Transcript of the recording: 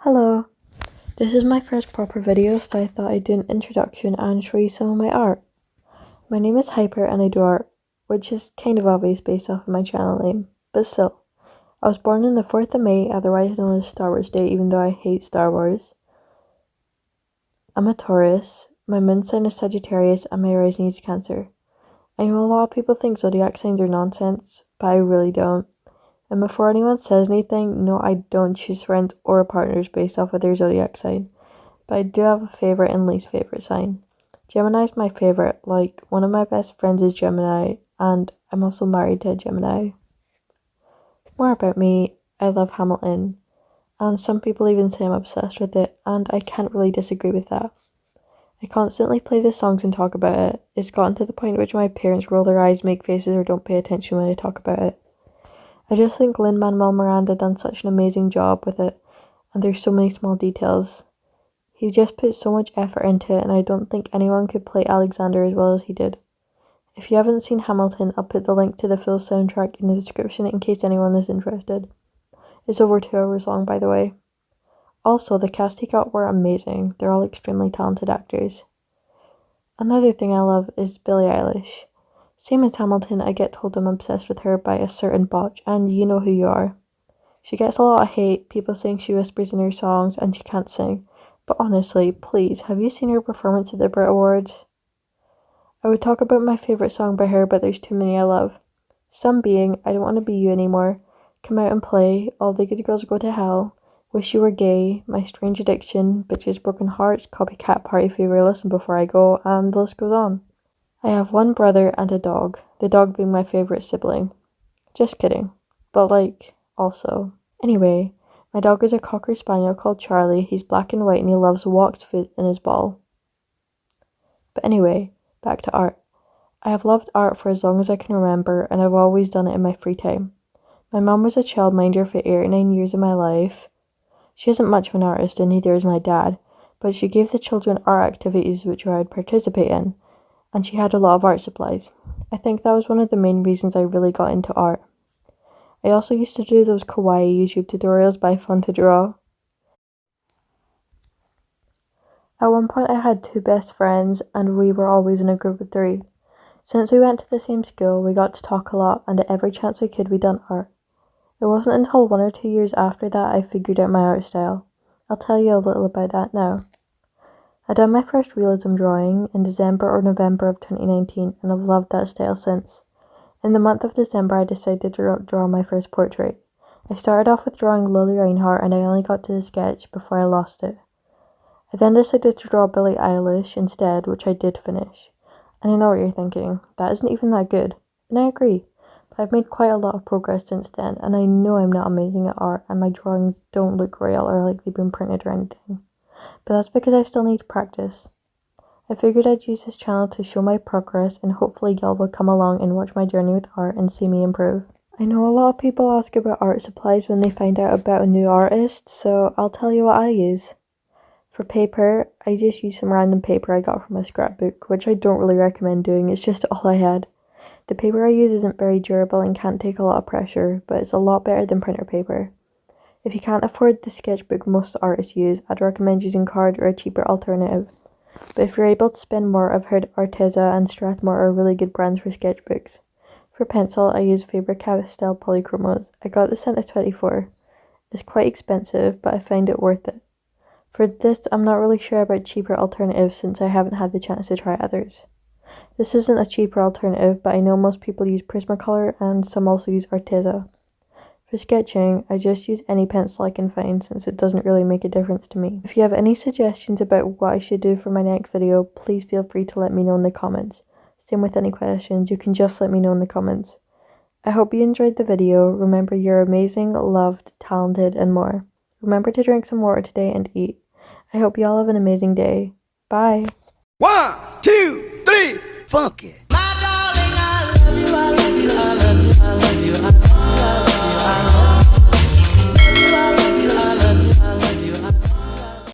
Hello, this is my first proper video, so I thought I'd do an introduction and show you some of my art. My name is Hyper and I do art, which is kind of obvious based off of my channel name, but still. I was born on the 4th of May, otherwise known as Star Wars Day, even though I hate Star Wars. I'm a Taurus, my moon sign is Sagittarius and my rising is Cancer. I know a lot of people think zodiac signs are nonsense, but I really don't. And before anyone says anything, no, I don't choose friends or partners based off of their zodiac sign. But I do have a favourite and least favourite sign. Gemini is my favourite, like one of my best friends is Gemini, and I'm also married to a Gemini. More about me, I love Hamilton, and some people even say I'm obsessed with it, and I can't really disagree with that. I constantly play the songs and talk about it. It's gotten to the point at which my parents roll their eyes, make faces, or don't pay attention when I talk about it. I just think Lin-Manuel Miranda done such an amazing job with it, and there's so many small details. He just put so much effort into it, and I don't think anyone could play Alexander as well as he did. If you haven't seen Hamilton, I'll put the link to the full soundtrack in the description in case anyone is interested. It's over 2 hours long, by the way. Also, the cast he got were amazing. They're all extremely talented actors. Another thing I love is Billie Eilish. Same as Hamilton, I get told I'm obsessed with her by a certain botch, and you know who you are. She gets a lot of hate, people saying she whispers in her songs and she can't sing. But honestly, please, have you seen her performance at the Brit Awards? I would talk about my favourite song by her, but there's too many I love. Some being, I Don't Want to Be You Anymore, Come Out and Play, All the Good Girls Go to Hell, Wish You Were Gay, My Strange Addiction, Bitches Broken Hearts, Copycat Party Favor, Listen Before I Go, and the list goes on. I have one brother and a dog, the dog being my favourite sibling. Just kidding, but also. Anyway, my dog is a Cocker Spaniel called Charlie. He's black and white and he loves walked foot in his ball. But anyway, back to art. I have loved art for as long as I can remember, and I've always done it in my free time. My mum was a childminder for 8 or 9 years of my life. She isn't much of an artist and neither is my dad, but she gave the children art activities which I would participate in. And she had a lot of art supplies. I think that was one of the main reasons I really got into art. I also used to do those kawaii YouTube tutorials by Fun to Draw. At one point I had 2 best friends and we were always in a group of 3. Since we went to the same school, we got to talk a lot and at every chance we could we done art. It wasn't until 1 or 2 years after that I figured out my art style. I'll tell you a little about that now. I done my first realism drawing in December or November of 2019 and I've loved that style since. In the month of December I decided to draw my first portrait. I started off with drawing Lily Reinhardt and I only got to the sketch before I lost it. I then decided to draw Billie Eilish instead, which I did finish. And I know what you're thinking, that isn't even that good. And I agree, but I've made quite a lot of progress since then and I know I'm not amazing at art and my drawings don't look real or like they've been printed or anything. But that's because I still need practice. I figured I'd use this channel to show my progress and hopefully y'all will come along and watch my journey with art and see me improve. I know a lot of people ask about art supplies when they find out about a new artist, so I'll tell you what I use. For paper, I just use some random paper I got from a scrapbook, which I don't really recommend doing, it's just all I had. The paper I use isn't very durable and can't take a lot of pressure, but it's a lot better than printer paper. If you can't afford the sketchbook most artists use, I'd recommend using card or a cheaper alternative. But if you're able to spend more, I've heard Arteza and Strathmore are really good brands for sketchbooks. For pencil, I use Faber-Castell Polychromos. I got this in a 24. It's quite expensive, but I find it worth it. For this, I'm not really sure about cheaper alternatives since I haven't had the chance to try others. This isn't a cheaper alternative, but I know most people use Prismacolor and some also use Arteza. For sketching, I just use any pencil I can find since it doesn't really make a difference to me. If you have any suggestions about what I should do for my next video, please feel free to let me know in the comments. Same with any questions, you can just let me know in the comments. I hope you enjoyed the video. Remember, you're amazing, loved, talented, and more. Remember to drink some water today and eat. I hope you all have an amazing day. Bye! 1, 2, 3, funky! My darling, I love you, I love you, I love you, I love you, I love you.